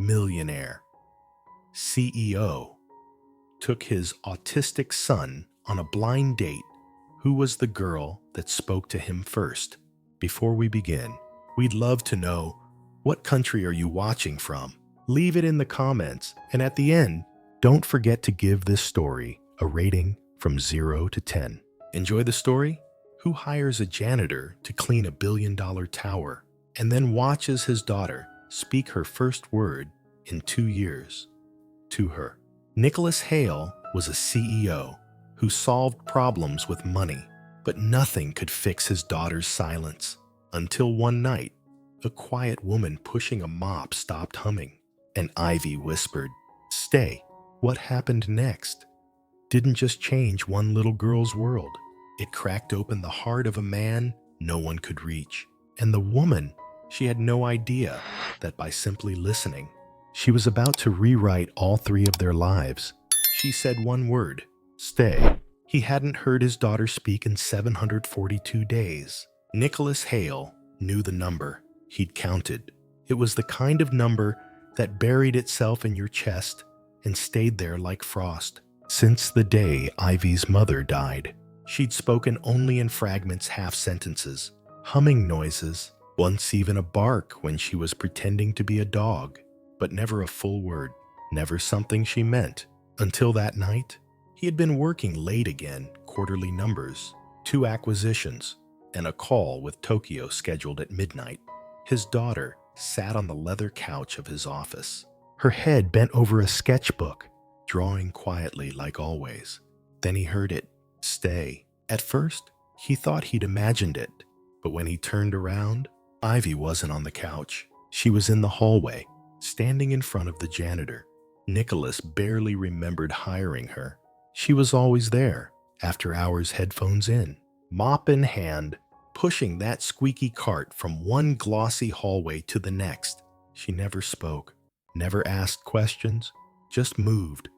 millionaire, CEO, took his autistic son on a blind date. Who was the girl that spoke to him first? Before we begin, we'd love to know, what country are you watching from? Leave it in the comments, and at the end, don't forget to give this story a rating from 0 to 10. Enjoy the story? Who hires a janitor to clean a billion-dollar tower and then watches his daughter speak her first word in 2 years to her? Nicholas Hale was a CEO who solved problems with money, but nothing could fix his daughter's silence. Until one night, a quiet woman pushing a mop stopped humming, and Ivy whispered, "Stay." What happened next didn't just change one little girl's world. It cracked open the heart of a man no one could reach. And the woman, she had no idea that by simply listening, she was about to rewrite all 3 of their lives. She said one word, "Stay." He hadn't heard his daughter speak in 742 days. Nicholas Hale knew the number he'd counted. It was the kind of number that buried itself in your chest and stayed there like frost. Since the day Ivy's mother died, she'd spoken only in fragments, half sentences, humming noises, once even a bark when she was pretending to be a dog, but never a full word, never something she meant. Until that night, he had been working late again, quarterly numbers, 2 acquisitions, and a call with Tokyo scheduled at midnight. His daughter sat on the leather couch of his office, her head bent over a sketchbook, drawing quietly like always. Then he heard it, "Stay." At first, he thought he'd imagined it, but when he turned around, Ivy wasn't on the couch. She was in the hallway, standing in front of the janitor. Nicholas barely remembered hiring her. She was always there, after hours, headphones in, mop in hand, pushing that squeaky cart from one glossy hallway to the next. She never spoke, never asked questions, just moved,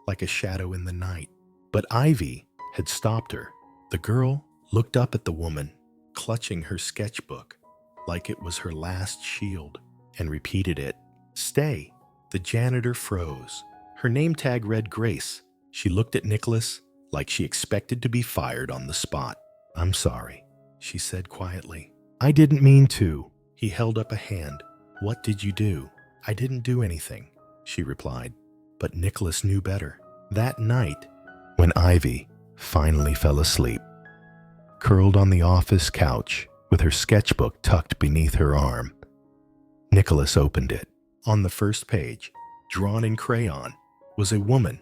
like a shadow in the night. But Ivy had stopped her. The girl looked up at the woman, clutching her sketchbook, like it was her last shield, and repeated it, "Stay." The janitor froze. Her name tag read Grace. She looked at Nicholas like she expected to be fired on the spot. "I'm sorry," she said quietly. "I didn't mean to." He held up a hand. "What did you do?" "I didn't do anything," she replied. But Nicholas knew better. That night, when Ivy finally fell asleep, curled on the office couch with her sketchbook tucked beneath her arm, Nicholas opened it. On the first page, drawn in crayon, was a woman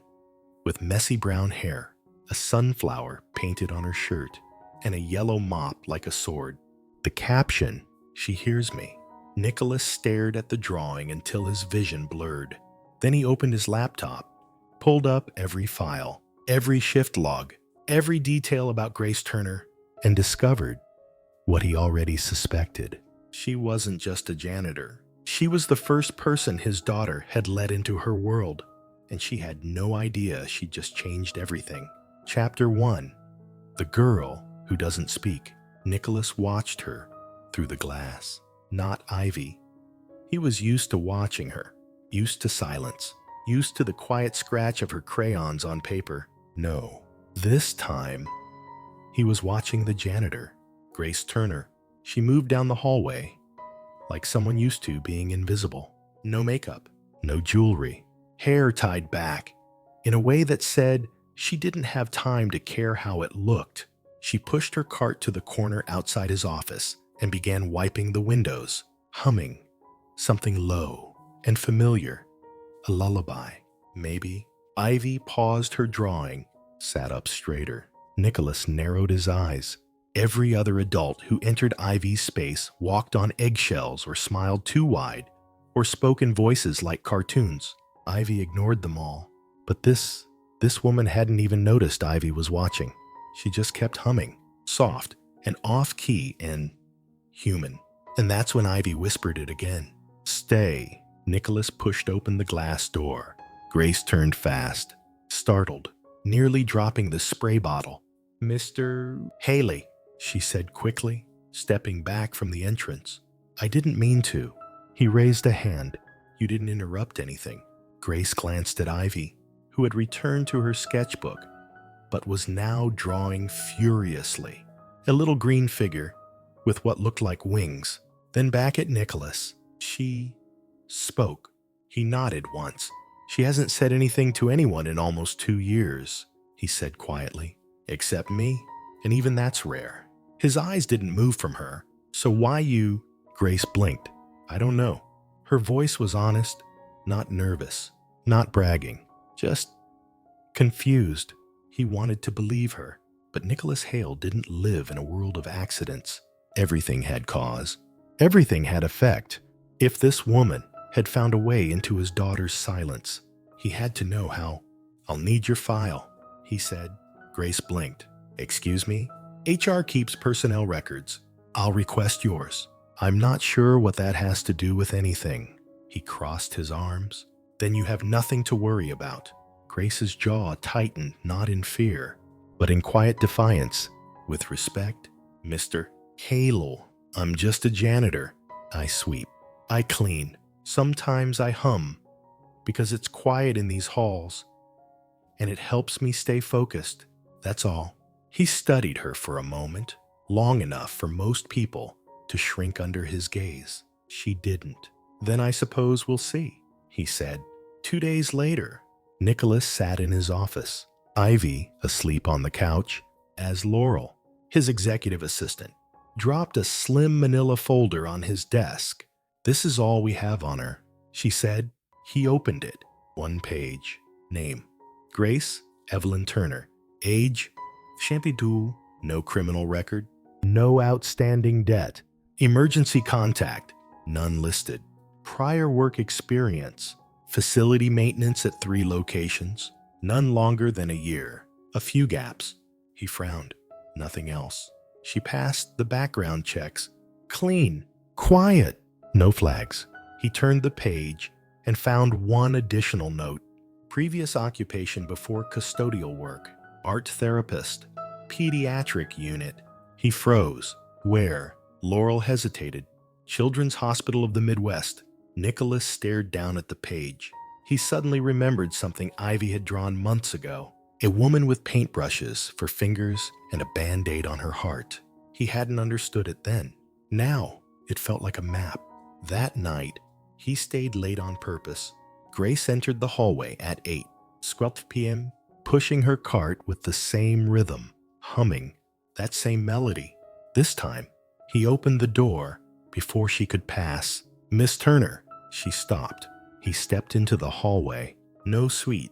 with messy brown hair, a sunflower painted on her shirt, and a yellow mop like a sword. The caption, "She hears me." Nicholas stared at the drawing until his vision blurred. Then he opened his laptop, pulled up every file, every shift log, every detail about Grace Turner, and discovered what he already suspected. She wasn't just a janitor. She was the first person his daughter had let into her world, and she had no idea she'd just changed everything. Chapter 1. The Girl Who Doesn't Speak. Nicholas watched her through the glass, not Ivy. He was used to watching her, used to silence, used to the quiet scratch of her crayons on paper. No, this time, he was watching the janitor, Grace Turner. She moved down the hallway like someone used to being invisible. No makeup, no jewelry, hair tied back in a way that said she didn't have time to care how it looked. She pushed her cart to the corner outside his office and began wiping the windows, humming something low and familiar, a lullaby, maybe. Ivy paused her drawing, sat up straighter. Nicholas narrowed his eyes. Every other adult who entered Ivy's space walked on eggshells or smiled too wide or spoke in voices like cartoons. Ivy ignored them all. But this woman hadn't even noticed Ivy was watching. She just kept humming, soft and off-key and human. And that's when Ivy whispered it again. "Stay." Nicholas pushed open the glass door. Grace turned fast, startled, nearly dropping the spray bottle. "Mr. Haley," she said quickly, stepping back from the entrance. "I didn't mean to." He raised a hand. You didn't interrupt anything. Grace glanced at Ivy, who had returned to her sketchbook, but was now drawing furiously. A little green figure with what looked like wings. Then back at Nicholas. She spoke. He nodded once. She hasn't said anything to anyone in almost 2 years, he said quietly. Except me, and even that's rare. His eyes didn't move from her. So why you? Grace blinked. I don't know. Her voice was honest, not nervous, not bragging, just confused. He wanted to believe her, but Nicholas Hale didn't live in a world of accidents. Everything had cause. Everything had effect. If this woman had found a way into his daughter's silence, he had to know how. I'll need your file, he said. Grace blinked. Excuse me? HR keeps personnel records. I'll request yours. I'm not sure what that has to do with anything. He crossed his arms. Then you have nothing to worry about. Grace's jaw tightened, not in fear, but in quiet defiance. With respect, Mr. Hale, I'm just a janitor. I sweep. I clean. Sometimes I hum, because it's quiet in these halls, and it helps me stay focused. That's all. He studied her for a moment, long enough for most people to shrink under his gaze. She didn't. Then I suppose we'll see, he said. 2 days later, Nicholas sat in his office, Ivy asleep on the couch, as Laurel, his executive assistant, dropped a slim manila folder on his desk. This is all we have on her, she said. He opened it. 1 page. Name: Grace Evelyn Turner. Age: Champidou. No criminal record. No outstanding debt. Emergency contact: none listed. Prior work experience: facility maintenance at 3 locations. None longer than a year. A few gaps. He frowned. Nothing else. She passed the background checks. Clean. Quiet. No flags. He turned the page and found 1 additional note. Previous occupation before custodial work: art therapist. Pediatric unit. He froze. Where? Laurel hesitated. Children's Hospital of the Midwest. Nicholas stared down at the page. He suddenly remembered something Ivy had drawn months ago. A woman with paintbrushes for fingers and a band-aid on her heart. He hadn't understood it then. Now, it felt like a map. That night, he stayed late on purpose. Grace entered the hallway at 8 p.m., pushing her cart with the same rhythm, humming that same melody. This time, he opened the door before she could pass. Miss Turner. She stopped. He stepped into the hallway. No suite,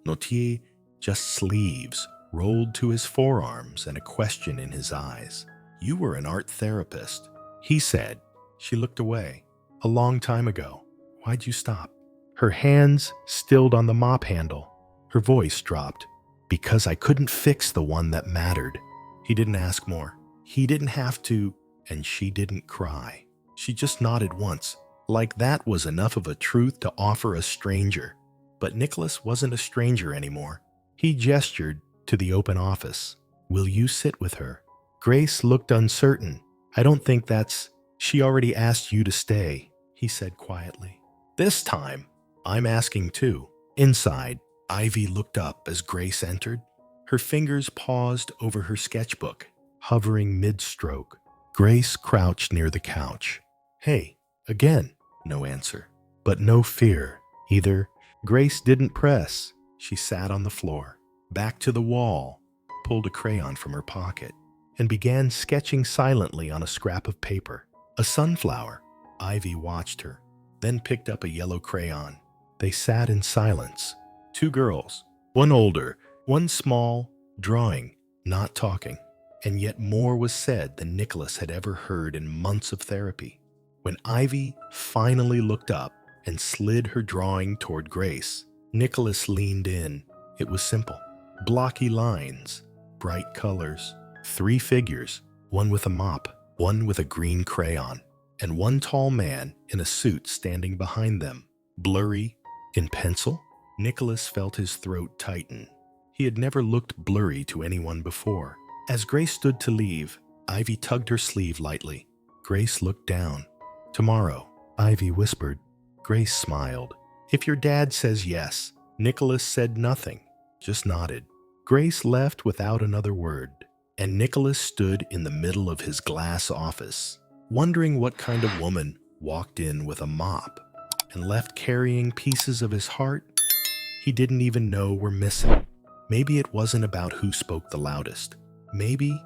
no tie, just sleeves rolled to his forearms and a question in his eyes. You were an art therapist, he said. She looked away. A long time ago. Why'd you stop? Her hands stilled on the mop handle. Her voice dropped. Because I couldn't fix the one that mattered. He didn't ask more. He didn't have to, and she didn't cry. She just nodded once, like that was enough of a truth to offer a stranger. But Nicholas wasn't a stranger anymore. He gestured to the open office. Will you sit with her? Grace looked uncertain. I don't think that's... She already asked you to stay, he said quietly. This time, I'm asking too. Inside, Ivy looked up as Grace entered. Her fingers paused over her sketchbook, hovering mid-stroke. Grace crouched near the couch. Hey, again. No answer, but no fear either. Grace didn't press. She sat on the floor, back to the wall, pulled a crayon from her pocket, and began sketching silently on a scrap of paper. A sunflower. Ivy watched her, then picked up a yellow crayon. They sat in silence. 2 girls, one older, one small, drawing, not talking. And yet more was said than Nicholas had ever heard in months of therapy. When Ivy finally looked up and slid her drawing toward Grace, Nicholas leaned in. It was simple. Blocky lines, bright colors, 3 figures, one with a mop, one with a green crayon, and one tall man in a suit standing behind them. Blurry, in pencil? Nicholas felt his throat tighten. He had never looked blurry to anyone before. As Grace stood to leave, Ivy tugged her sleeve lightly. Grace looked down. Tomorrow, Ivy whispered. Grace smiled. If your dad says yes. Nicholas said nothing, just nodded. Grace left without another word, and Nicholas stood in the middle of his glass office, wondering what kind of woman walked in with a mop and left carrying pieces of his heart he didn't even know were missing. Maybe it wasn't about who spoke the loudest. Maybe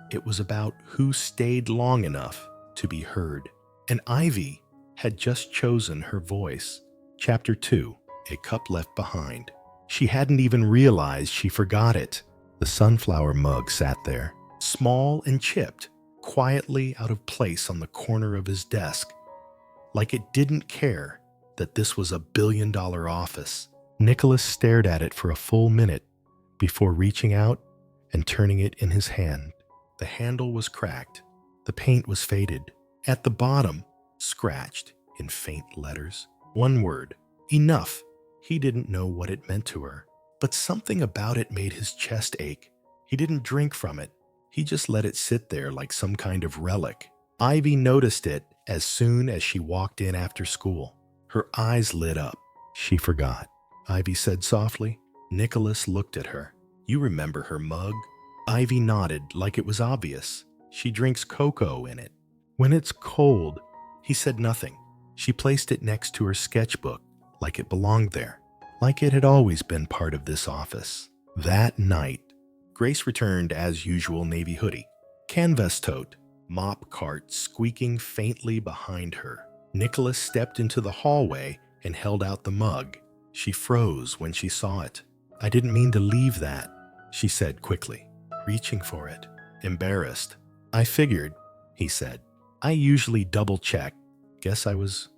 it was about who stayed long enough to be heard. And Ivy had just chosen her voice. Chapter 2, A Cup Left Behind. She hadn't even realized she forgot it. The sunflower mug sat there, small and chipped, quietly out of place on the corner of his desk, like it didn't care that this was a billion-dollar office. Nicholas stared at it for a full minute before reaching out and turning it in his hand. The handle was cracked. The paint was faded. At the bottom, scratched in faint letters, one word, enough. He didn't know what it meant to her, but something about it made his chest ache. He didn't drink from it. He just let it sit there like some kind of relic. Ivy noticed it as soon as she walked in after school. Her eyes lit up. She forgot. Ivy said softly. Nicholas looked at her. You remember her mug? Ivy nodded like it was obvious. She drinks cocoa in it. When it's cold. He said nothing. She placed it next to her sketchbook, like it belonged there, like it had always been part of this office. That night, Grace returned as usual navy hoodie, canvas tote, mop cart squeaking faintly behind her. Nicholas stepped into the hallway and held out the mug. She froze when she saw it. I didn't mean to leave that, she said quickly, reaching for it, embarrassed. I figured, he said. I usually double-check. Guess I was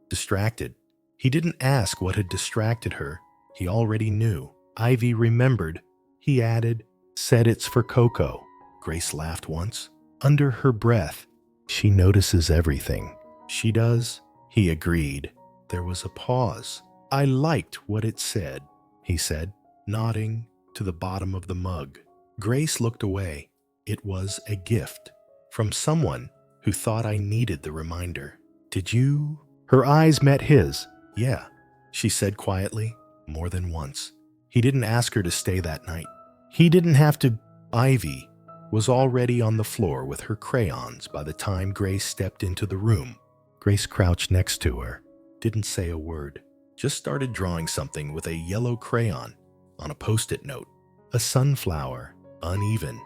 distracted. He didn't ask what had distracted her. He already knew. Ivy remembered. He added, said it's for Coco. Grace laughed once. Under her breath, she notices everything. She does, he agreed. There was a pause. I liked what it said, he said, nodding to the bottom of the mug. Grace looked away. It was a gift from someone who thought I needed the reminder. Did you? Her eyes met his. Yeah, she said quietly, more than once. He didn't ask her to stay that night. He didn't have to. Ivy was already on the floor with her crayons by the time Grace stepped into the room. Grace crouched next to her, didn't say a word, just started drawing something with a yellow crayon on a post-it note. A sunflower, uneven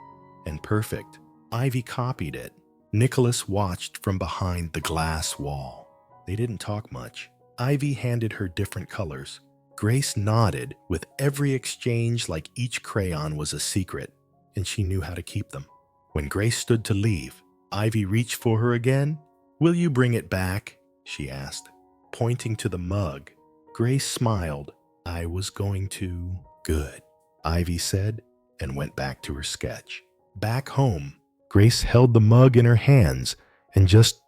and perfect. Ivy copied it. Nicholas watched from behind the glass wall. They didn't talk much. Ivy handed her different colors. Grace nodded with every exchange like each crayon was a secret, and she knew how to keep them. When Grace stood to leave, Ivy reached for her again. Will you bring it back? She asked, pointing to the mug. Grace smiled. I was going to. Good, Ivy said, and went back to her sketch. Back home, Grace held the mug in her hands and just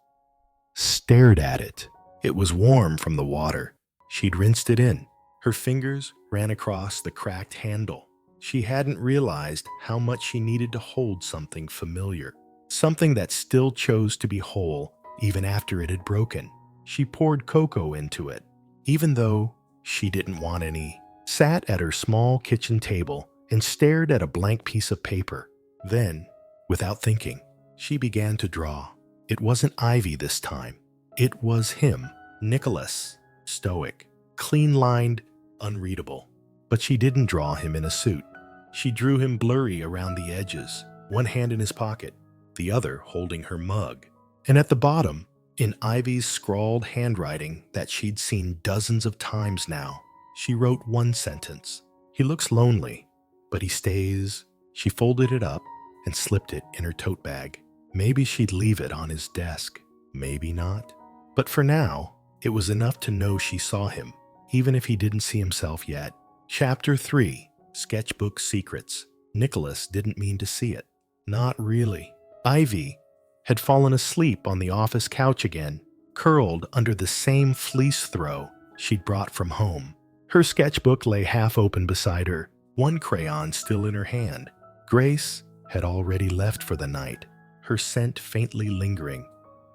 stared at it. It was warm from the water. She'd rinsed it in. Her fingers ran across the cracked handle. She hadn't realized how much she needed to hold something familiar, something that still chose to be whole even after it had broken. She poured cocoa into it, even though she didn't want any, sat at her small kitchen table and stared at a blank piece of paper. Then, without thinking, she began to draw. It wasn't Ivy this time. It was him, Nicholas, stoic, clean-lined, unreadable. But she didn't draw him in a suit. She drew him blurry around the edges, one hand in his pocket, the other holding her mug. And at the bottom, in Ivy's scrawled handwriting that she'd seen dozens of times now, she wrote one sentence. He looks lonely, but he stays. She folded it up and slipped it in her tote bag. Maybe she'd leave it on his desk. Maybe not. But for now, it was enough to know she saw him, even if he didn't see himself yet. Chapter 3, Sketchbook Secrets. Nicholas didn't mean to see it. Not really. Ivy had fallen asleep on the office couch again, curled under the same fleece throw she'd brought from home. Her sketchbook lay half open beside her, one crayon still in her hand. Grace had already left for the night, her scent faintly lingering,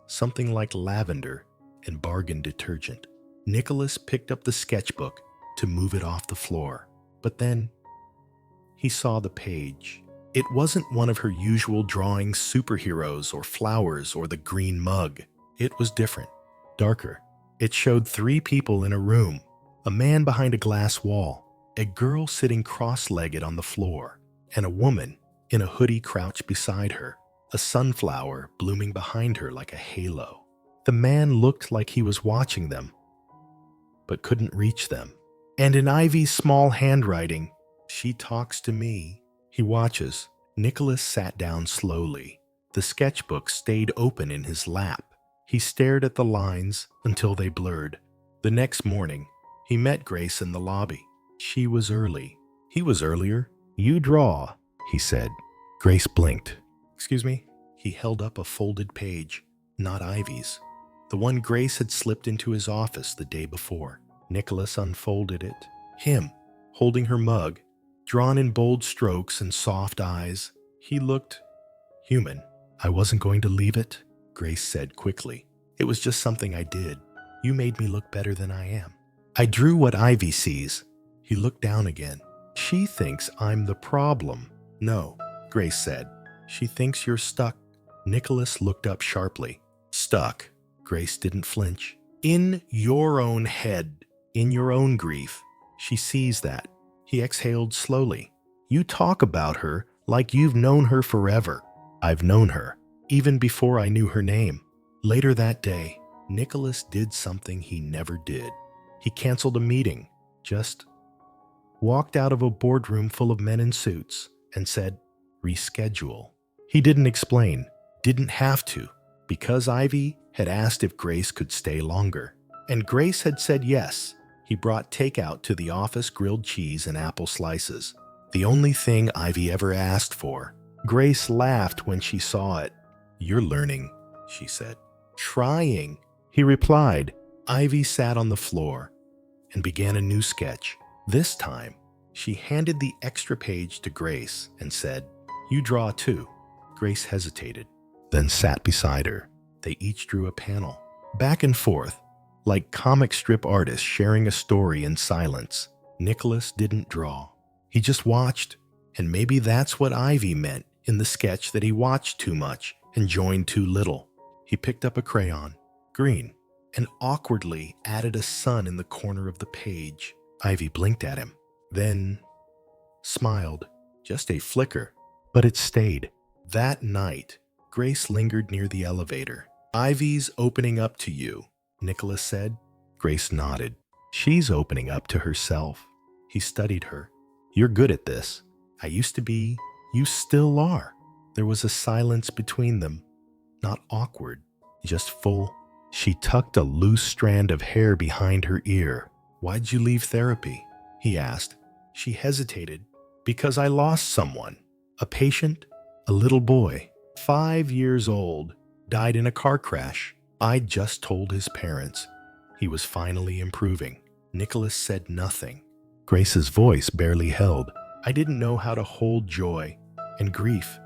something like lavender and bargain detergent. Nicholas picked up the sketchbook to move it off the floor, but then he saw the page. It wasn't one of her usual drawing superheroes or flowers or the green mug. It was different, darker. It showed 3 people in a room, a man behind a glass wall, a girl sitting cross-legged on the floor, and a woman in a hoodie crouched beside her, a sunflower blooming behind her like a halo. The man looked like he was watching them, but couldn't reach them. And in Ivy's small handwriting, "She talks to me." He watches. Nicholas sat down slowly. The sketchbook stayed open in his lap. He stared at the lines until they blurred. The next morning, he met Grace in the lobby. She was early. He was earlier. "You draw," he said. Grace blinked. "Excuse me?" He held up a folded page, not Ivy's. The one Grace had slipped into his office the day before. Nicholas unfolded it. Him, holding her mug, drawn in bold strokes and soft eyes. He looked human. "I wasn't going to leave it," Grace said quickly. "It was just something I did. You made me look better than I am. I drew what Ivy sees." He looked down again. "She thinks I'm the problem." "No," Grace said. "She thinks you're stuck." Nicholas looked up sharply. "Stuck?" Grace didn't flinch. "In your own head, in your own grief. She sees that." He exhaled slowly. "You talk about her like you've known her forever." "I've known her, even before I knew her name." Later that day, Nicholas did something he never did. He canceled a meeting, just walked out of a boardroom full of men in suits and said, "Reschedule." He didn't explain, didn't have to, because Ivy had asked if Grace could stay longer. And Grace had said yes. He brought takeout to the office, grilled cheese and apple slices. The only thing Ivy ever asked for. Grace laughed when she saw it. "You're learning," she said. "Trying," he replied. Ivy sat on the floor and began a new sketch. This time, she handed the extra page to Grace and said, "You draw too." Grace hesitated, then sat beside her. They each drew a panel, back and forth, like comic strip artists sharing a story in silence. Nicholas didn't draw. He just watched, and maybe that's what Ivy meant in the sketch, that he watched too much and joined too little. He picked up a crayon, green, and awkwardly added a sun in the corner of the page. Ivy blinked at him, then smiled. Just a flicker, but it stayed. That night, Grace lingered near the elevator. "Ivy's opening up to you," Nicholas said. Grace nodded. "She's opening up to herself." He studied her. "You're good at this. I used to be. You still are." There was a silence between them, not awkward, just full. She tucked a loose strand of hair behind her ear. "Why'd you leave therapy?" he asked. She hesitated. "Because I lost someone. A patient, a little boy, 5 years old, died in a car crash. I'd just told his parents. He was finally improving." Nicholas said nothing. Grace's voice barely held. "I didn't know how to hold joy and grief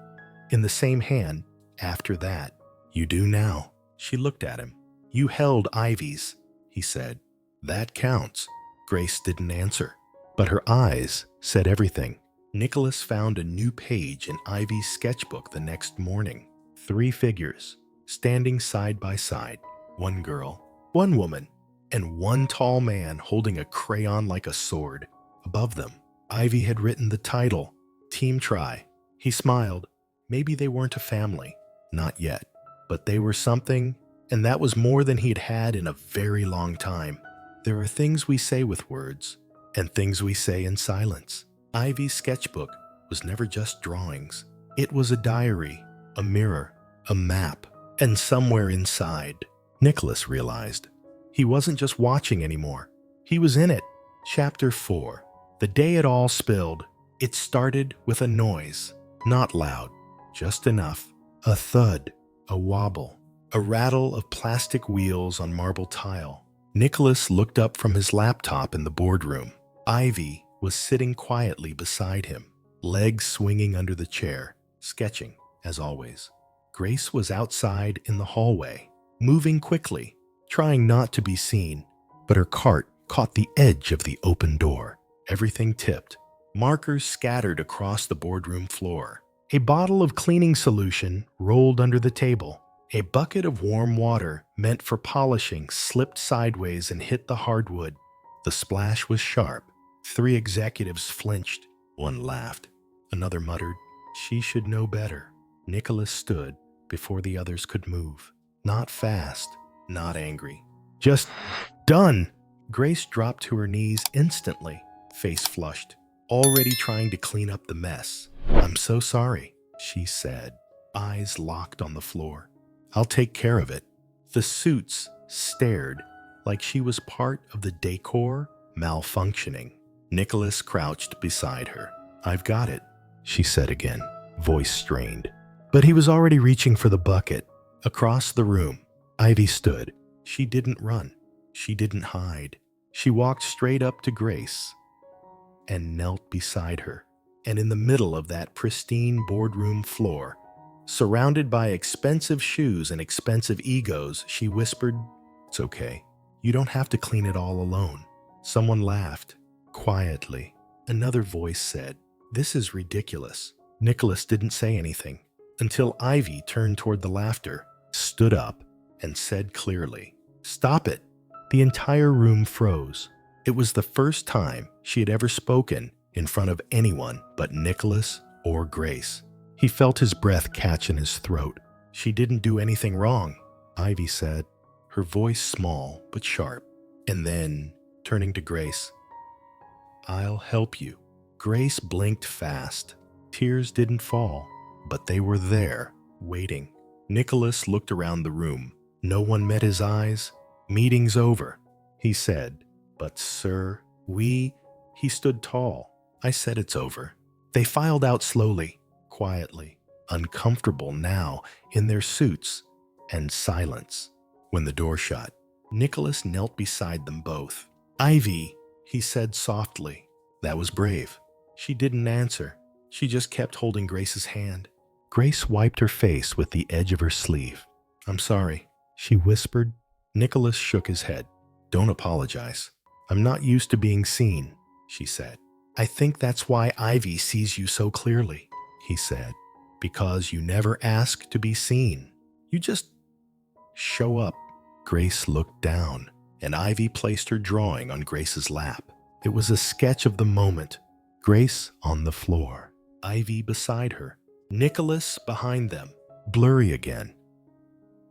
in the same hand after that." "You do now." She looked at him. "You held Ivy's," he said. "That counts." Grace didn't answer, but her eyes said everything. Nicholas found a new page in Ivy's sketchbook the next morning. 3 figures, standing side by side. 1 girl, 1 woman, and 1 tall man holding a crayon like a sword. Above them, Ivy had written the title, "Team Try." He smiled. Maybe they weren't a family. Not yet. But they were something, and that was more than he'd had in a very long time. There are things we say with words, and things we say in silence. Ivy's sketchbook was never just drawings. It was a diary, a mirror, a map, and somewhere inside, Nicholas realized, he wasn't just watching anymore. He was in it. Chapter 4. The day it all spilled. It started with a noise. Not loud, just enough. A thud, a wobble, a rattle of plastic wheels on marble tile. Nicholas looked up from his laptop in the boardroom. Ivy was sitting quietly beside him, legs swinging under the chair, sketching, as always. Grace was outside in the hallway, moving quickly, trying not to be seen. but her cart caught the edge of the open door. Everything tipped. Markers scattered across the boardroom floor. A bottle of cleaning solution rolled under the table. A bucket of warm water meant for polishing slipped sideways and hit the hardwood. The splash was sharp. 3 executives flinched. One laughed. Another muttered, "She should know better." Nicholas stood before the others could move. Not fast, not angry. Just done. Grace dropped to her knees instantly, face flushed, already trying to clean up the mess. "I'm so sorry," she said, eyes locked on the floor. "I'll take care of it." The suits stared like she was part of the decor malfunctioning. Nicholas crouched beside her. "I've got it," she said again, voice strained. But he was already reaching for the bucket. Across the room, Ivy stood. She didn't run. She didn't hide. She walked straight up to Grace and knelt beside her. And in the middle of that pristine boardroom floor, surrounded by expensive shoes and expensive egos, she whispered, "It's okay. You don't have to clean it all alone." Someone laughed, quietly. Another voice said, "This is ridiculous." Nicholas didn't say anything until Ivy turned toward the laughter, stood up, and said clearly, "Stop it." The entire room froze. It was the first time she had ever spoken in front of anyone but Nicholas or Grace. He felt his breath catch in his throat. "She didn't do anything wrong," Ivy said, her voice small but sharp. And then, turning to Grace, "I'll help you." Grace blinked fast. Tears didn't fall, but they were there, waiting. Nicholas looked around the room. No one met his eyes. "Meeting's over," he said. "But sir, He stood tall. "I said it's over." They filed out slowly, quietly, uncomfortable now in their suits, and silence. When the door shut, Nicholas knelt beside them both. "Ivy," he said softly. That was brave. She didn't answer. She just kept holding Grace's hand. Grace wiped her face with the edge of her sleeve. "I'm sorry," she whispered. Nicholas shook his head. "Don't apologize. I'm not used to being seen," she said. "I think that's why Ivy sees you so clearly," he said. "Because you never ask to be seen. You just show up." Grace looked down, and Ivy placed her drawing on Grace's lap. It was a sketch of the moment. Grace on the floor, Ivy beside her, Nicholas behind them, blurry again,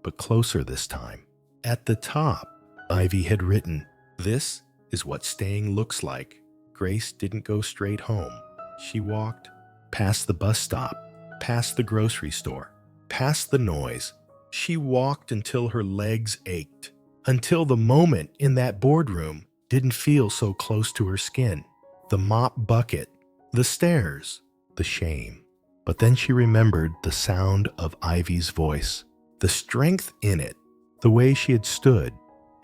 but closer this time. At the top, Ivy had written, "This is what staying looks like." Grace didn't go straight home. She walked past the bus stop, past the grocery store, past the noise. She walked until her legs ached, until the moment in that boardroom didn't feel so close to her skin. The mop bucket, the stairs, the shame. But then she remembered the sound of Ivy's voice, the strength in it, the way she had stood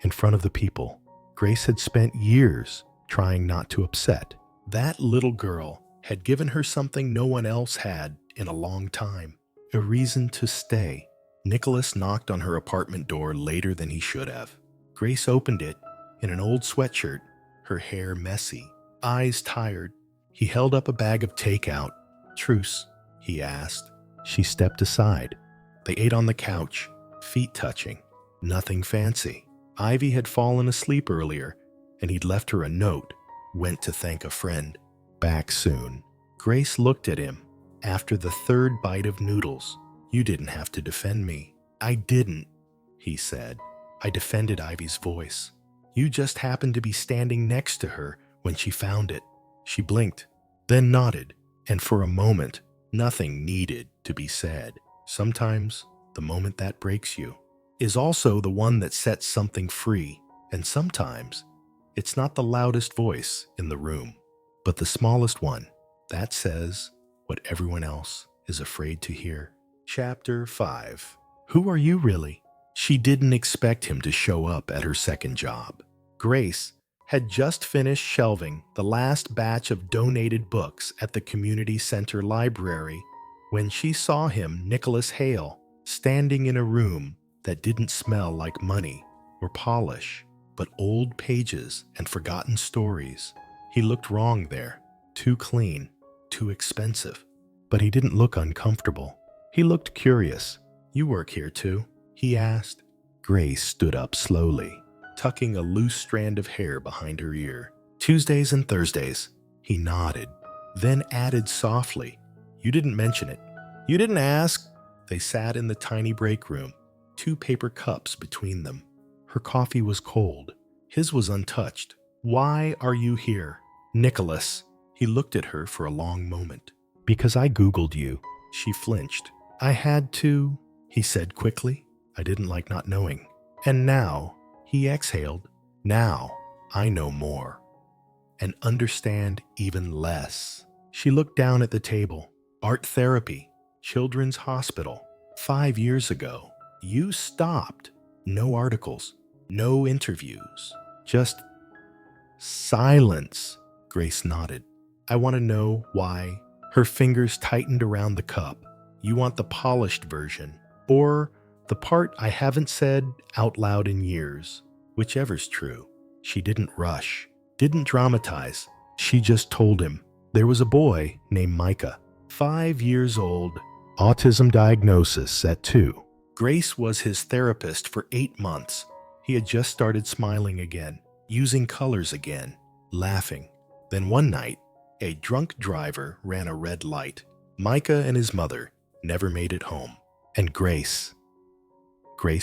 in front of the people Grace had spent years trying not to upset. That little girl had given her something no one else had in a long time, a reason to stay. Nicholas knocked on her apartment door later than he should have. Grace opened it in an old sweatshirt, her hair messy, eyes tired. He held up a bag of takeout. "Truce?" he asked. She stepped aside. They ate on the couch, feet touching. Nothing fancy. Ivy had fallen asleep earlier, and he'd left her a note. Went to thank a friend. Back soon. Grace looked at him. After the third bite of noodles, "You didn't have to defend me." "I didn't," he said. "I defended Ivy's voice. You just happened to be standing next to her when she found it." She blinked, then nodded, and for a moment, nothing needed to be said. Sometimes, the moment that breaks you is also the one that sets something free, and sometimes, it's not the loudest voice in the room, but the smallest one that says what everyone else is afraid to hear. Chapter 5. Who are you really? She didn't expect him to show up at her second job. Grace had just finished shelving the last batch of donated books at the community center library when she saw him, Nicholas Hale, standing in a room that didn't smell like money or polish. but old pages and forgotten stories. He looked wrong there. Too clean, too expensive. But he didn't look uncomfortable. He looked curious. "You work here too?" he asked. Grace stood up slowly, tucking a loose strand of hair behind her ear. "Tuesdays and Thursdays." He nodded, then added softly, "You didn't mention it." "You didn't ask." They sat in the tiny break room, 2 paper cups between them. Her coffee was cold. His was untouched. "Why are you here?" "Nicholas." He looked at her for a long moment. "Because I Googled you." She flinched. "I had to," he said quickly. "I didn't like not knowing." "And now," he exhaled, "now I know more. And understand even less." She looked down at the table. "Art therapy, children's hospital. 5 years ago, you stopped. No articles, no interviews, just silence." Grace nodded. "I want to know why." Her fingers tightened around the cup. "You want the polished version, or the part I haven't said out loud in years? Whichever's true." She didn't rush, didn't dramatize. She just told him. There was a boy named Micah, 5 years old, autism diagnosis at 2. Grace was his therapist for 8 months. He had just started smiling again, using colors again, laughing. Then one night, a drunk driver ran a red light. Micah and his mother never made it home. And Grace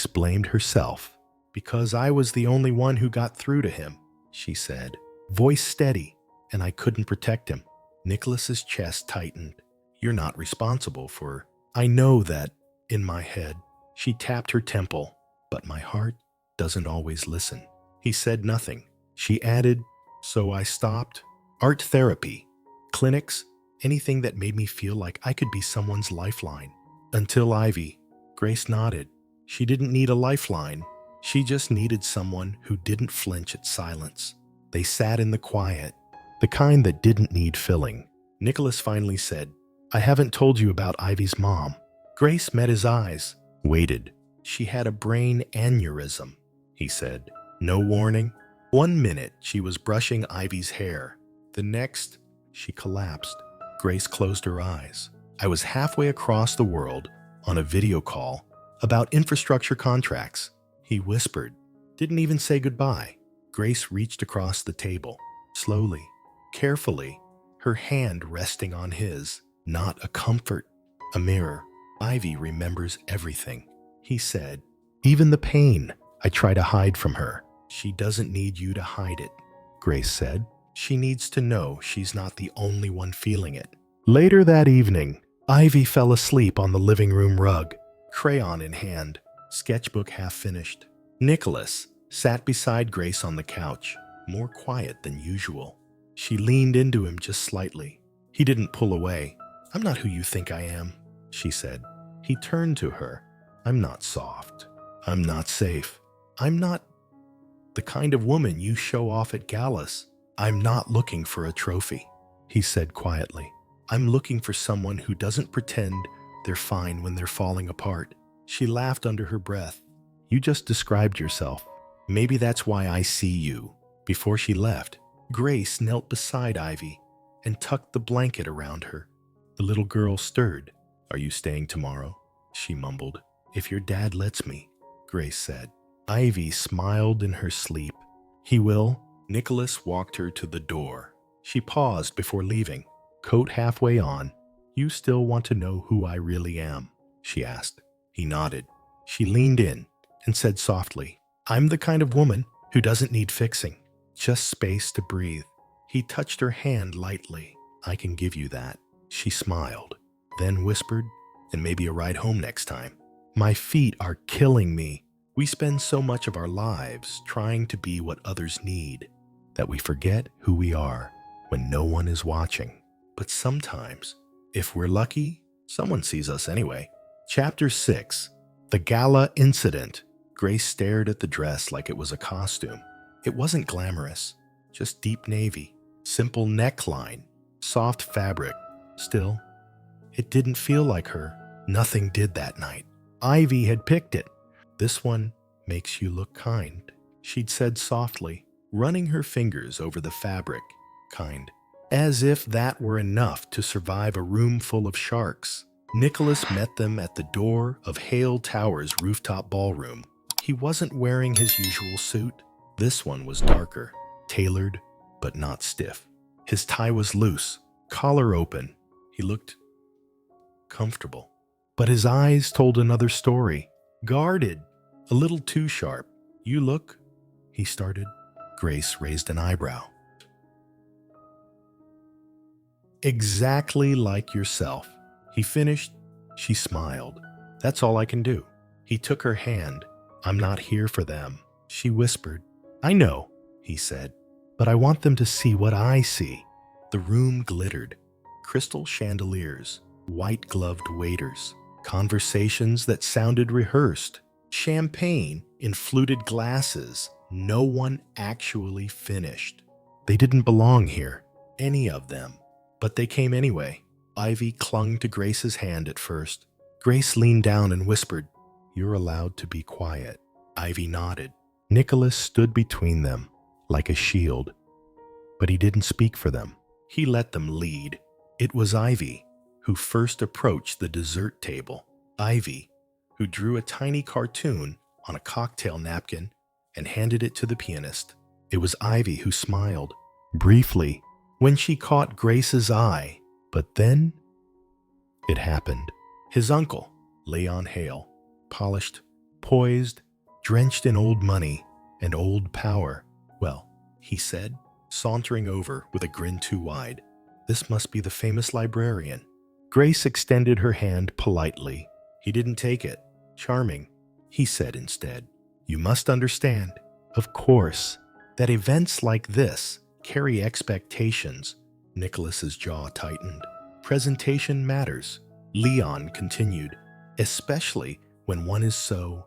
blamed herself. "Because I was the only one who got through to him," she said, voice steady, "and I couldn't protect him." Nicholas's chest tightened. "You're not responsible for—" "I know that," in my head. She tapped her temple. "But my heart doesn't always listen." He said nothing. She added, "So I stopped. Art therapy, clinics, anything that made me feel like I could be someone's lifeline. Until Ivy." Grace nodded. She didn't need a lifeline. She just needed someone who didn't flinch at silence. They sat in the quiet, the kind that didn't need filling. Nicholas finally said, "I haven't told you about Ivy's mom." Grace met his eyes, waited. "She had a brain aneurysm," he said. No warning. 1 minute, she was brushing Ivy's hair. The next, she collapsed. Grace closed her eyes. "I was halfway across the world on a video call about infrastructure contracts," he whispered. Didn't even say goodbye. Grace reached across the table, slowly, carefully, her hand resting on his. Not a comfort, a mirror. "Ivy remembers everything," he said. "Even the pain I try to hide from her." "She doesn't need you to hide it," Grace said. "She needs to know she's not the only one feeling it." Later that evening, Ivy fell asleep on the living room rug, crayon in hand, sketchbook half finished. Nicholas sat beside Grace on the couch, more quiet than usual. She leaned into him just slightly. He didn't pull away. "I'm not who you think I am," she said. He turned to her. "I'm not soft. I'm not safe. I'm not the kind of woman you show off at galas. I'm not looking for a trophy," he said quietly. "I'm looking for someone who doesn't pretend they're fine when they're falling apart." She laughed under her breath. "You just described yourself. Maybe that's why I see you." Before she left, Grace knelt beside Ivy and tucked the blanket around her. The little girl stirred. "Are you staying tomorrow?" she mumbled. "If your dad lets me," Grace said. Ivy smiled in her sleep. "He will." Nicholas walked her to the door. She paused before leaving, coat halfway on. "You still want to know who I really am?" she asked. He nodded. She leaned in and said softly, "I'm the kind of woman who doesn't need fixing, just space to breathe." He touched her hand lightly. "I can give you that." She smiled, then whispered, "And maybe a ride home next time." "My feet are killing me." We spend so much of our lives trying to be what others need that we forget who we are when no one is watching. But sometimes, if we're lucky, someone sees us anyway. Chapter 6. The Gala Incident. Grace stared at the dress like it was a costume. It wasn't glamorous, just deep navy, simple neckline, soft fabric. Still, it didn't feel like her. Nothing did that night. Ivy had picked it. "This one makes you look kind," she'd said softly, running her fingers over the fabric. Kind. As if that were enough to survive a room full of sharks. Nicholas met them at the door of Hale Tower's rooftop ballroom. He wasn't wearing his usual suit. This one was darker, tailored, but not stiff. His tie was loose, collar open. He looked comfortable. But his eyes told another story. Guarded, a little too sharp. You look, he started. Grace raised an eyebrow. Exactly like yourself. He finished. She smiled. That's all I can do. He took her hand. I'm not here for them, she whispered. I know, he said, but I want them to see what I see. The room glittered. Crystal chandeliers, white-gloved waiters, conversations that sounded rehearsed, champagne in fluted glasses. No one actually finished. They didn't belong here, any of them, but they came anyway. Ivy clung to Grace's hand at first. Grace leaned down and whispered, You're allowed to be quiet. Ivy nodded. Nicholas stood between them, like a shield. But he didn't speak for them. He let them lead. It was Ivy who first approached the dessert table. Ivy, who drew a tiny cartoon on a cocktail napkin and handed it to the pianist. It was Ivy who smiled, briefly, when she caught Grace's eye. But then, it happened. His uncle, Leon Hale, polished, poised, drenched in old money and old power. Well, he said, sauntering over with a grin too wide. This must be the famous librarian. Grace extended her hand politely. He didn't take it. Charming, he said instead. You must understand, of course, that events like this carry expectations. Nicholas's jaw tightened. Presentation matters, Leon continued, especially when one is so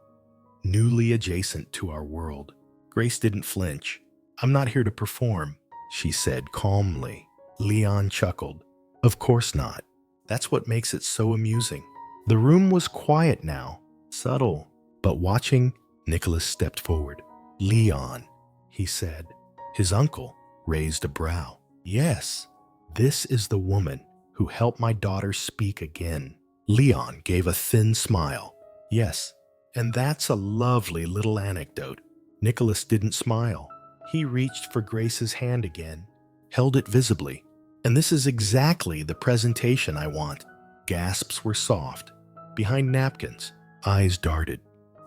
newly adjacent to our world. Grace didn't flinch. I'm not here to perform, she said calmly. Leon chuckled. Of course not. That's what makes it so amusing. The room was quiet now, subtle, but watching. Nicholas stepped forward. Leon, he said. His uncle raised a brow. Yes, this is the woman who helped my daughter speak again. Leon gave a thin smile. Yes, and that's a lovely little anecdote. Nicholas didn't smile. He reached for Grace's hand again, held it visibly. And this is exactly the presentation I want. Gasps were soft. Behind napkins, eyes darted.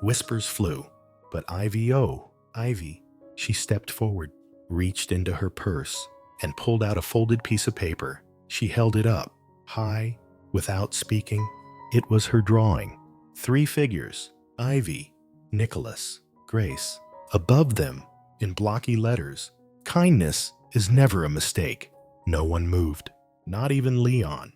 Whispers flew. But Ivy, oh, Ivy. She stepped forward, reached into her purse, and pulled out a folded piece of paper. She held it up, high, without speaking. It was her drawing. 3 figures, Ivy, Nicholas, Grace. Above them, in blocky letters, kindness is never a mistake. No one moved, not even Leon.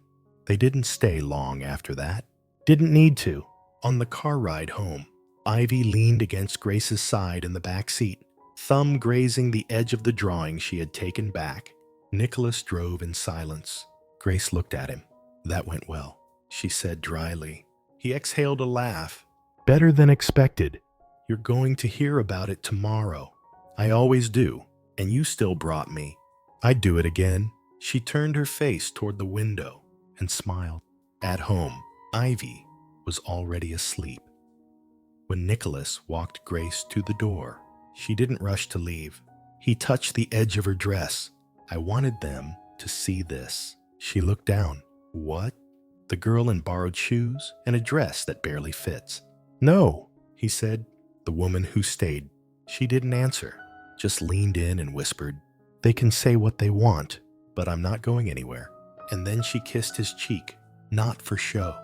They didn't stay long after that. Didn't need to. On the car ride home, Ivy leaned against Grace's side in the back seat, thumb grazing the edge of the drawing she had taken back. Nicholas drove in silence. Grace looked at him. That went well, she said dryly. He exhaled a laugh. Better than expected. You're going to hear about it tomorrow. I always do, and you still brought me. I'd do it again. She turned her face toward the window and smiled. At home, Ivy was already asleep. When Nicholas walked Grace to the door, she didn't rush to leave. He touched the edge of her dress. I wanted them to see this. She looked down. What? The girl in borrowed shoes and a dress that barely fits. No, he said. The woman who stayed. She didn't answer, just leaned in and whispered, They can say what they want, but I'm not going anywhere. And then she kissed his cheek, not for show,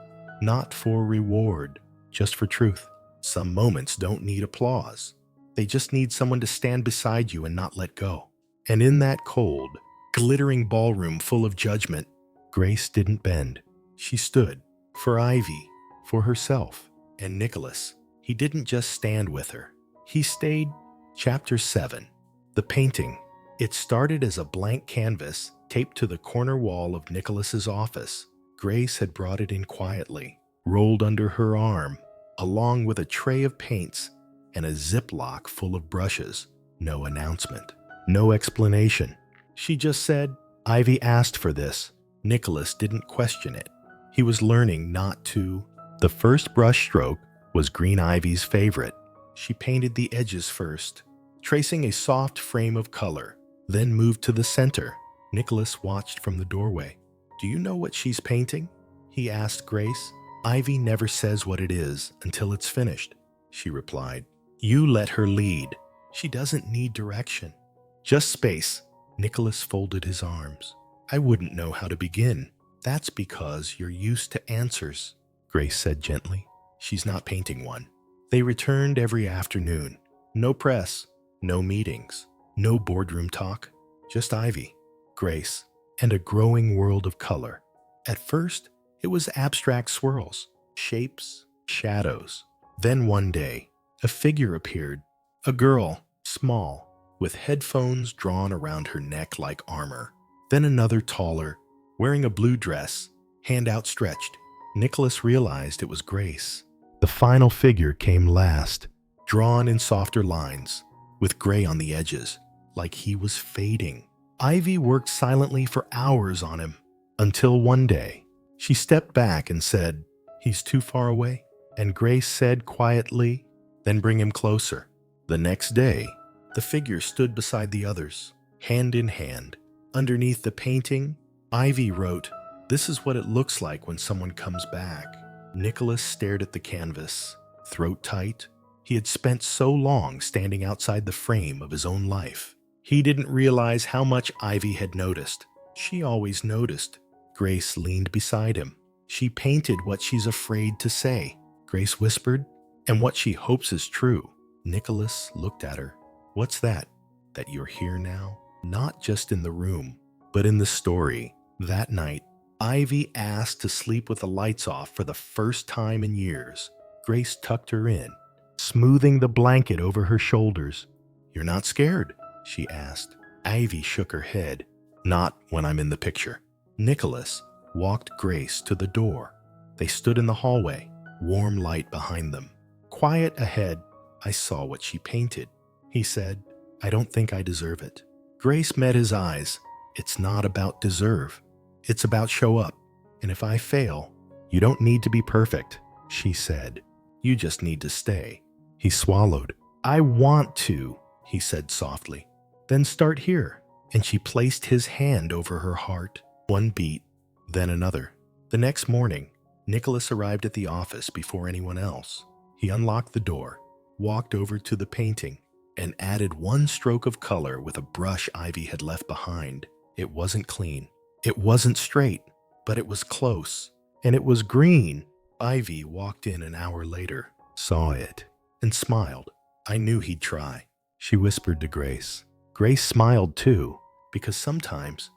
not for reward, just for truth. Some moments don't need applause. They just need someone to stand beside you and not let go. And in that cold, glittering ballroom full of judgment, Grace didn't bend. She stood, for Ivy, for herself, and Nicholas. He didn't just stand with her. He stayed. Chapter 7. The painting. It started as a blank canvas taped to the corner wall of Nicholas's office. Grace had brought it in quietly, rolled under her arm, along with a tray of paints and a Ziploc full of brushes. No announcement. No explanation. She just said, "Ivy asked for this." Nicholas didn't question it. He was learning not to. The first brush stroke was Green Ivy's favorite. She painted the edges first, tracing a soft frame of color, then moved to the center. Nicholas watched from the doorway. "Do you know what she's painting?" he asked Grace. "Ivy never says what it is until it's finished," she replied. "You let her lead. She doesn't need direction. Just space." Nicholas folded his arms. "I wouldn't know how to begin." "That's because you're used to answers," Grace said gently. "She's not painting one." They returned every afternoon. No press, no meetings, no boardroom talk, just Ivy, Grace, and a growing world of color. At first, it was abstract swirls, shapes, shadows. Then one day, a figure appeared, a girl, small, with headphones drawn around her neck like armor. Then another taller, wearing a blue dress, hand outstretched. Nicholas realized it was Grace. The final figure came last, drawn in softer lines, with gray on the edges, like he was fading. Ivy worked silently for hours on him, until one day, she stepped back and said, "He's too far away." And Grace said quietly, "Then bring him closer." The next day, the figure stood beside the others, hand in hand. Underneath the painting, Ivy wrote, "This is what it looks like when someone comes back." Nicholas stared at the canvas, throat tight. He had spent so long standing outside the frame of his own life. He didn't realize how much Ivy had noticed. She always noticed. Grace leaned beside him. "She painted what she's afraid to say," Grace whispered, "and what she hopes is true." Nicholas looked at her. "What's that? That you're here now? Not just in the room, but in the story." That night, Ivy asked to sleep with the lights off for the first time in years. Grace tucked her in, smoothing the blanket over her shoulders. "You're not scared?" she asked. Ivy shook her head. "Not when I'm in the picture." Nicholas walked Grace to the door. They stood in the hallway, warm light behind them. Quiet ahead, "I saw what she painted," he said. "I don't think I deserve it." Grace met his eyes. "It's not about deserve. It's about show up. And if I fail, you don't need to be perfect," she said. "You just need to stay." He swallowed. "I want to," he said softly. "Then start here." And she placed his hand over her heart. One beat, then another. The next morning, Nicholas arrived at the office before anyone else. He unlocked the door, walked over to the painting, and added one stroke of color with a brush Ivy had left behind. It wasn't clean. It wasn't straight, but it was close. And it was green. Ivy walked in an hour later, saw it, and smiled. "I knew he'd try," she whispered to Grace. Grace smiled too, because sometimes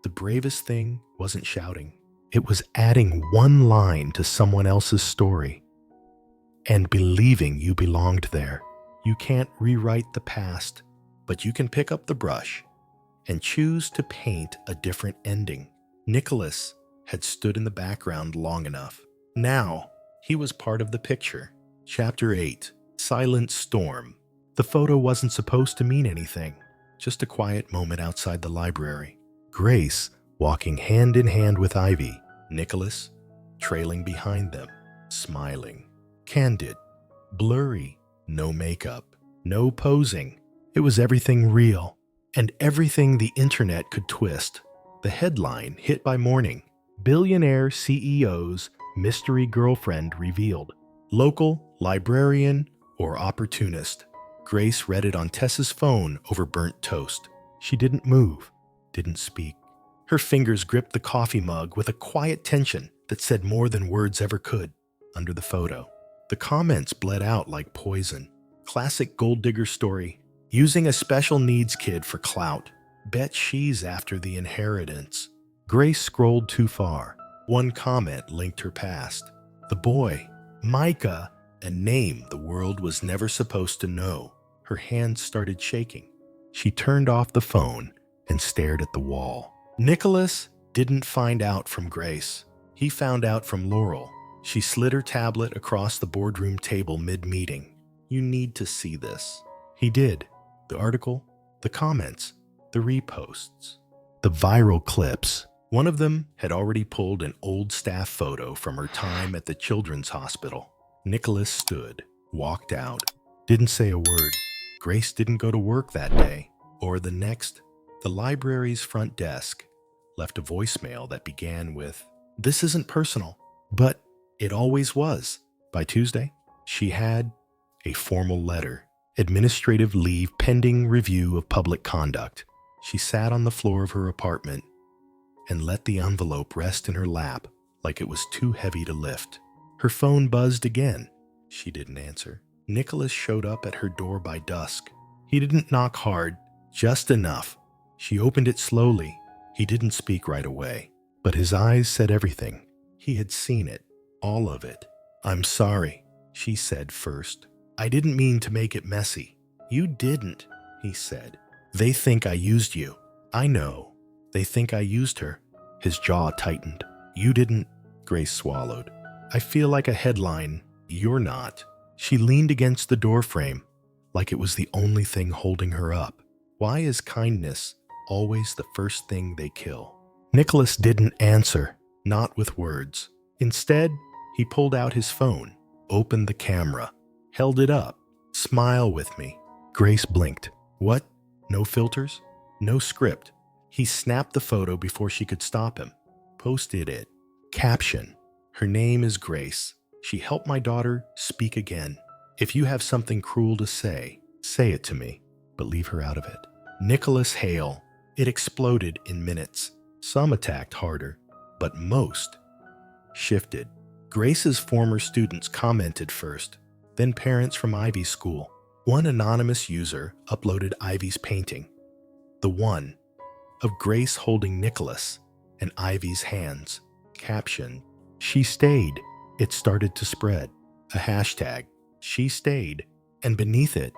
the bravest thing wasn't shouting. It was adding one line to someone else's story and believing you belonged there. You can't rewrite the past, but you can pick up the brush and choose to paint a different ending. Nicholas had stood in the background long enough. Now, he was part of the picture. Chapter 8, Silent Storm. The photo wasn't supposed to mean anything, just a quiet moment outside the library. Grace walking hand in hand with Ivy, Nicholas trailing behind them, smiling. Candid, blurry, no makeup, no posing. It was everything real, and everything the internet could twist. The headline hit by morning. Billionaire CEO's mystery girlfriend revealed. Local, librarian, or opportunist. Grace read it on Tessa's phone over burnt toast. She didn't move, didn't speak. Her fingers gripped the coffee mug with a quiet tension that said more than words ever could. Under the photo, the comments bled out like poison. Classic gold digger story. Using a special needs kid for clout. Bet she's after the inheritance. Grace scrolled too far. One comment linked her past. The boy, Micah, a name the world was never supposed to know. Her hands started shaking. She turned off the phone and stared at the wall. Nicholas didn't find out from Grace. He found out from Laurel. She slid her tablet across the boardroom table mid-meeting. You need to see this." He did. The article, the comments, the reposts, the viral clips. One of them had already pulled an old staff photo from her time at the children's hospital. Nicholas stood, walked out, didn't say a word. Grace didn't go to work that day, or the next. The library's front desk left a voicemail that began with, "This isn't personal," but it always was. By Tuesday, she had a formal letter, administrative leave pending review of public conduct. She sat on the floor of her apartment and let the envelope rest in her lap like it was too heavy to lift. Her phone buzzed again. She didn't answer. Nicholas showed up at her door by dusk. He didn't knock hard, just enough. She opened it slowly. He didn't speak right away, but his eyes said everything. He had seen it, all of it. "I'm sorry," she said first. "I didn't mean to make it messy." "You didn't," he said. "They think I used you." "I know. They think I used her." His jaw tightened. "You didn't," Grace swallowed. "I feel like a headline. You're not." She leaned against the doorframe, like it was the only thing holding her up. Why is kindness always the first thing they kill? Nicholas didn't answer, not with words. Instead, he pulled out his phone, opened the camera, held it up. "Smile with me." Grace blinked. "What? No filters? No script?" He snapped the photo before she could stop him. Posted it. Caption: "Her name is Grace. She helped my daughter speak again. If you have something cruel to say it to me, but leave her out of it." Nicholas Hale. It exploded in minutes. Some attacked harder, but most shifted. Grace's former students commented first, then parents from Ivy's school. One anonymous user uploaded Ivy's painting, the one of Grace holding Nicholas and Ivy's hands. Caption: "She stayed." It started to spread. A hashtag, "She stayed," and beneath it,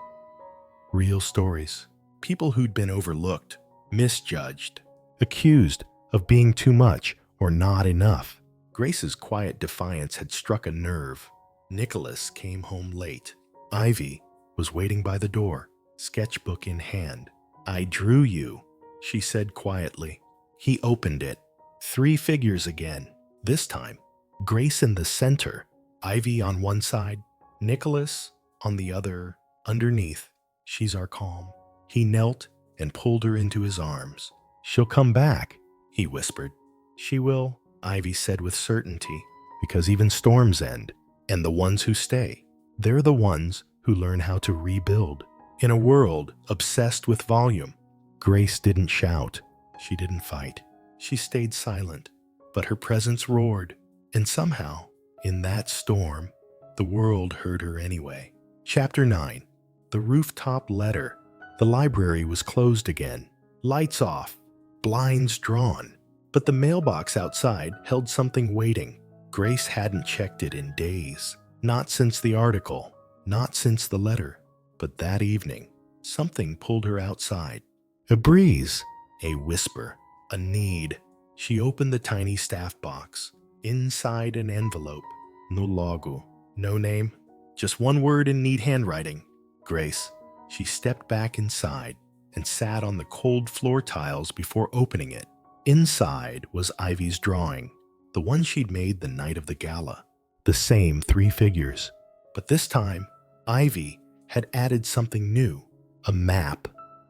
real stories. People who'd been overlooked, misjudged, accused of being too much or not enough. Grace's quiet defiance had struck a nerve. Nicholas came home late. Ivy was waiting by the door, sketchbook in hand. "I drew you," she said quietly. He opened it. 3 figures again. This time, Grace in the center, Ivy on one side, Nicholas on the other. Underneath, "She's our calm." He knelt and pulled her into his arms. "She'll come back," he whispered. "She will," Ivy said with certainty, "because even storms end, and the ones who stay, they're the ones who learn how to rebuild." In a world obsessed with volume, Grace didn't shout. She didn't fight. She stayed silent, but her presence roared. And somehow, in that storm, the world heard her anyway. Chapter 9. The Rooftop Letter. The library was closed again. Lights off. Blinds drawn. But the mailbox outside held something waiting. Grace hadn't checked it in days. Not since the article. Not since the letter. But that evening, something pulled her outside. A breeze. A whisper. A need. She opened the tiny staff box. Inside an envelope. No logo. No name. Just one word in neat handwriting. Grace. She stepped back inside and sat on the cold floor tiles before opening it. Inside was Ivy's drawing, the one she'd made the night of the gala. The same 3 figures. But this time, Ivy had added something new. A map,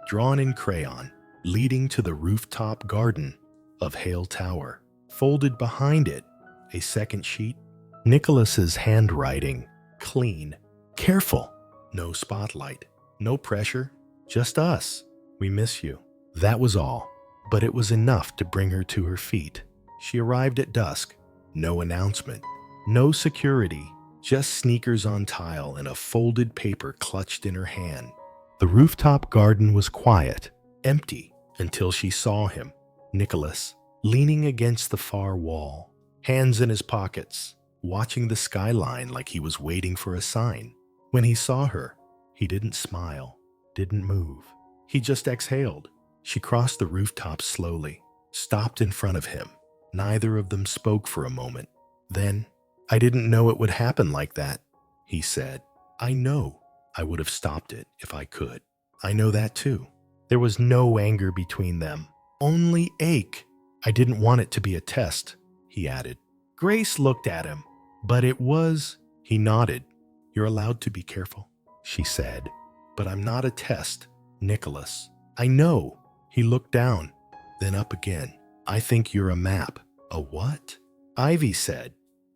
drawn in crayon, leading to the rooftop garden of Hale Tower. Folded behind it, a second sheet. Nicholas's handwriting, clean, careful. No spotlight, no pressure, just us. "We miss you." That was all, but it was enough to bring her to her feet. She arrived at dusk. No announcement, no security, just sneakers on tile and a folded paper clutched in her hand. The rooftop garden was quiet, empty, until she saw him, Nicholas, leaning against the far wall, hands in his pockets, watching the skyline like he was waiting for a sign. When he saw her, he didn't smile, didn't move. He just exhaled. She crossed the rooftop slowly, stopped in front of him. Neither of them spoke for a moment. Then, "I didn't know it would happen like that," he said. "I know." I would have stopped it if I could. I know that too. There was no anger between them, only ache. I didn't want it to be a test, he added. Grace looked at him, but it was. He nodded. You're allowed to be careful, she said. But I'm not a test, Nicholas. I know. He looked down, then up again. I think you're a map. A what? Ivy said.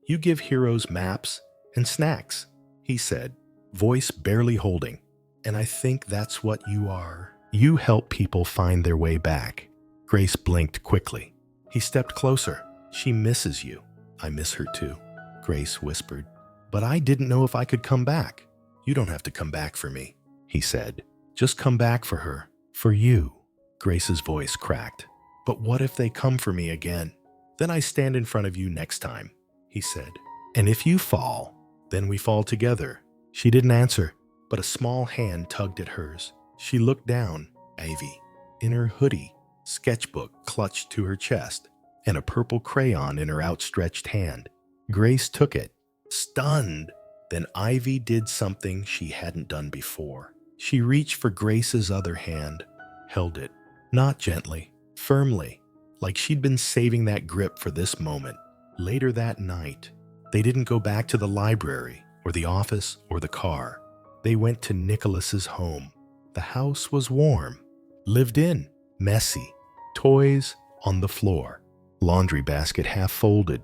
You give heroes maps and snacks, he said, voice barely holding. And I think that's what you are. You help people find their way back. Grace blinked quickly. He stepped closer. She misses you. I miss her too, Grace whispered. But I didn't know if I could come back. You don't have to come back for me, he said. Just come back for her. For you. Grace's voice cracked. But what if they come for me again? Then I stand in front of you next time, he said. And if you fall, then we fall together. She didn't answer, but a small hand tugged at hers. She looked down. Ivy, in her hoodie, sketchbook clutched to her chest, and a purple crayon in her outstretched hand. Grace took it, stunned. Then Ivy did something she hadn't done before. She reached for Grace's other hand, held it, not gently, firmly, like she'd been saving that grip for this moment. Later that night, they didn't go back to the library or the office or the car. They went to Nicholas's home. The house was warm, lived in, messy, toys on the floor, laundry basket half folded,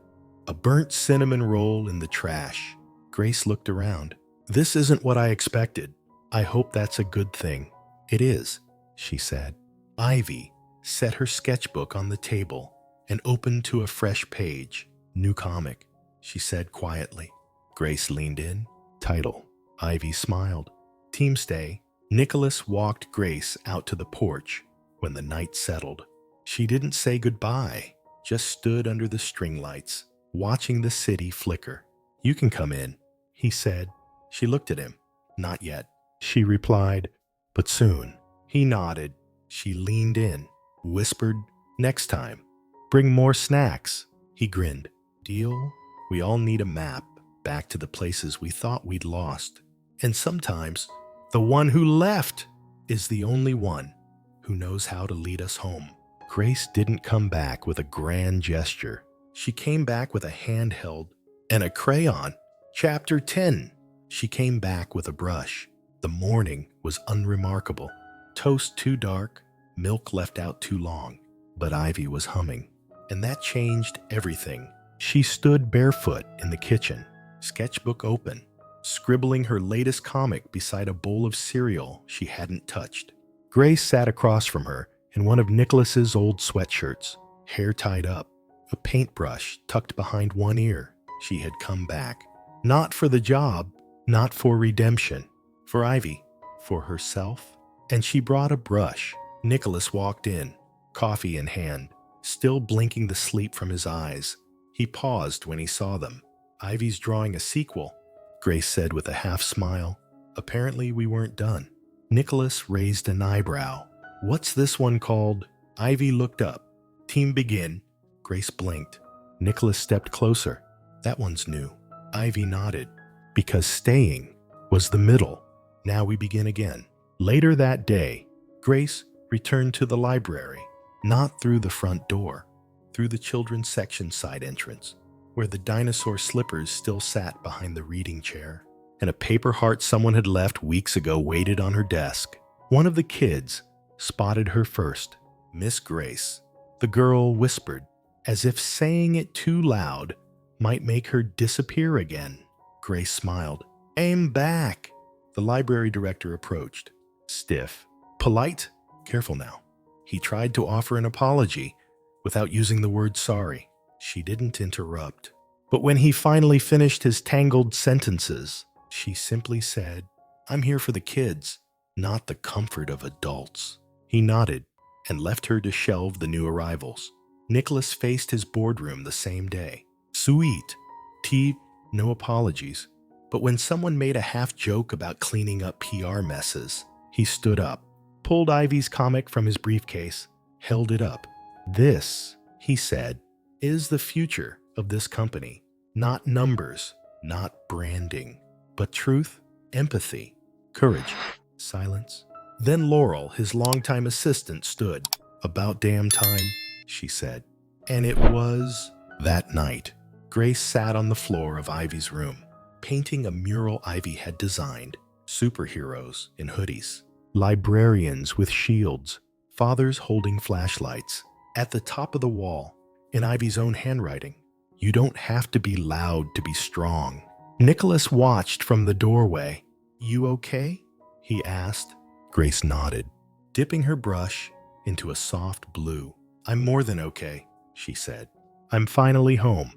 a burnt cinnamon roll in the trash. Grace looked around. This isn't what I expected. I hope that's a good thing. It is, she said. Ivy set her sketchbook on the table and opened to a fresh page. New comic, she said quietly. Grace leaned in. Title. Ivy smiled. Team stay. Nicholas walked Grace out to the porch when the night settled. She didn't say goodbye, just stood under the string lights, watching the city flicker. You can come in, he said. She looked at him. Not yet, she replied, but soon. He nodded. She leaned in, whispered, next time. Bring more snacks. He grinned. Deal? We all need a map back to the places we thought we'd lost. And sometimes, the one who left is the only one who knows how to lead us home. Grace didn't come back with a grand gesture. She came back with a handheld and a crayon. Chapter 10. She came back with a brush. The morning was unremarkable. Toast too dark, milk left out too long. But Ivy was humming, and that changed everything. She stood barefoot in the kitchen, sketchbook open, scribbling her latest comic beside a bowl of cereal she hadn't touched. Grace sat across from her in one of Nicholas's old sweatshirts, hair tied up, a paintbrush tucked behind one ear. She had come back. Not for the job, not for redemption. For Ivy, for herself. And she brought a brush. Nicholas walked in, coffee in hand, still blinking the sleep from his eyes. He paused when he saw them. Ivy's drawing a sequel, Grace said with a half smile. Apparently we weren't done. Nicholas raised an eyebrow. What's this one called? Ivy looked up. Team begin. Grace blinked. Nicholas stepped closer. That one's new. Ivy nodded. Because staying was the middle. Now we begin again. Later that day, Grace returned to the library, not through the front door, through the children's section side entrance, where the dinosaur slippers still sat behind the reading chair, and a paper heart someone had left weeks ago waited on her desk. One of the kids spotted her first. Miss Grace. The girl whispered, as if saying it too loud might make her disappear again. Grace smiled. Aim back. The library director approached. Stiff. Polite. Careful now. He tried to offer an apology without using the word sorry. She didn't interrupt. But when he finally finished his tangled sentences, she simply said, I'm here for the kids, not the comfort of adults. He nodded and left her to shelve the new arrivals. Nicholas faced his boardroom the same day. Sweet. Tea, no apologies. But when someone made a half joke about cleaning up PR messes, he stood up, pulled Ivy's comic from his briefcase, held it up. This, he said, is the future of this company. Not numbers, not branding, but truth, empathy, Courage. Silence. Then Laurel, his longtime assistant, stood. About damn time, she said. And it was that night. Grace sat on the floor of Ivy's room, painting a mural Ivy had designed. Superheroes in hoodies, librarians with shields, fathers holding flashlights. At the top of the wall, in Ivy's own handwriting, "You don't have to be loud to be strong." Nicholas watched from the doorway. "You okay?" he asked. Grace nodded, dipping her brush into a soft blue. "I'm more than okay," she said. "I'm finally home."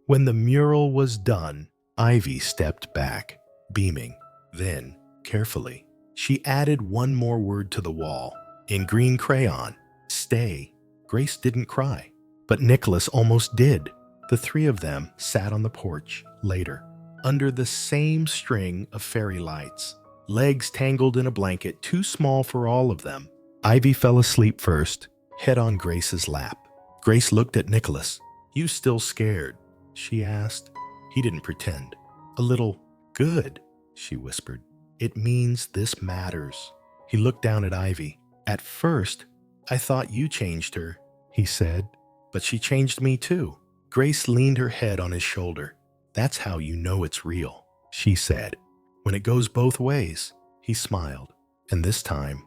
When the mural was done, Ivy stepped back, beaming. Then, carefully, she added one more word to the wall. In green crayon, "Stay." Grace didn't cry, but Nicholas almost did. The three of them sat on the porch later, under the same string of fairy lights, legs tangled in a blanket too small for all of them. Ivy fell asleep first, head on Grace's lap. Grace looked at Nicholas. "You still scared?" she asked. He didn't pretend. "A little." "Good," she whispered. "It means this matters." He looked down at Ivy. "At first, I thought you changed her," he said. "But she changed me too." Grace leaned her head on his shoulder. "That's how you know it's real," she said. "When it goes both ways." He smiled, and this time,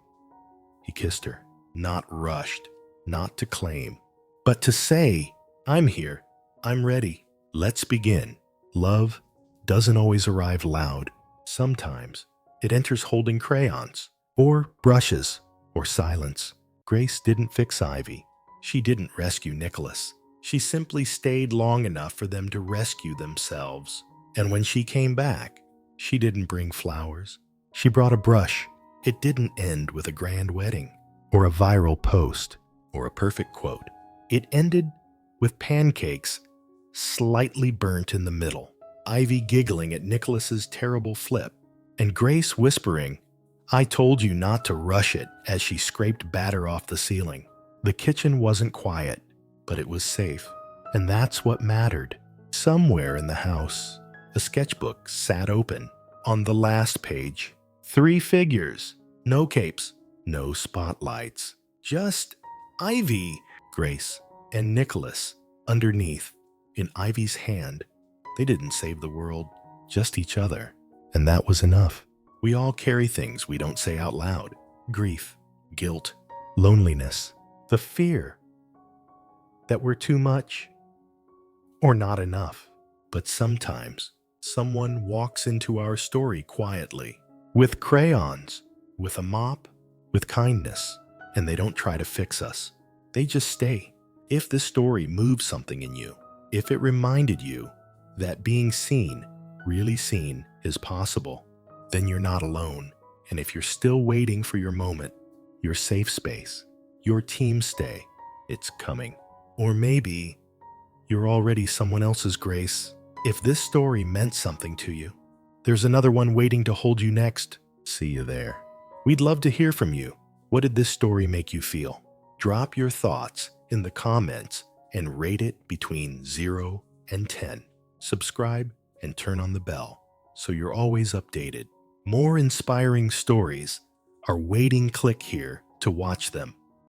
he kissed her. Not rushed, not to claim, but to say, "I'm here, I'm ready, let's begin." Love doesn't always arrive loud. Sometimes it enters holding crayons, or brushes, or silence. Grace didn't fix Ivy. She didn't rescue Nicholas. She simply stayed long enough for them to rescue themselves. And when she came back, she didn't bring flowers. She brought a brush. It didn't end with a grand wedding, or a viral post, or a perfect quote. It ended with pancakes slightly burnt in the middle, Ivy giggling at Nicholas's terrible flip, and Grace whispering, "I told you not to rush it," as she scraped batter off the ceiling. The kitchen wasn't quiet, but it was safe, and that's what mattered. Somewhere in the house, a sketchbook sat open. On the last page, 3 figures, no capes, no spotlights, just Ivy, Grace, and Nicholas underneath. In Ivy's hand, they didn't save the world, just each other, and that was enough. We all carry things we don't say out loud: grief, guilt, loneliness, the fear that we're too much or not enough. But sometimes someone walks into our story quietly, with crayons, with a mop, with kindness, and they don't try to fix us. They just stay. If this story moved something in you, if it reminded you that being seen, really seen, is possible, then you're not alone. And if you're still waiting for your moment, your safe space, your team stay, it's coming. Or maybe you're already someone else's Grace. If this story meant something to you, there's another one waiting to hold you next. See you there. We'd love to hear from you. What did this story make you feel? Drop your thoughts in the comments and rate it between 0 and 10. Subscribe and turn on the bell so you're always updated. More inspiring stories are waiting. Click here to watch them.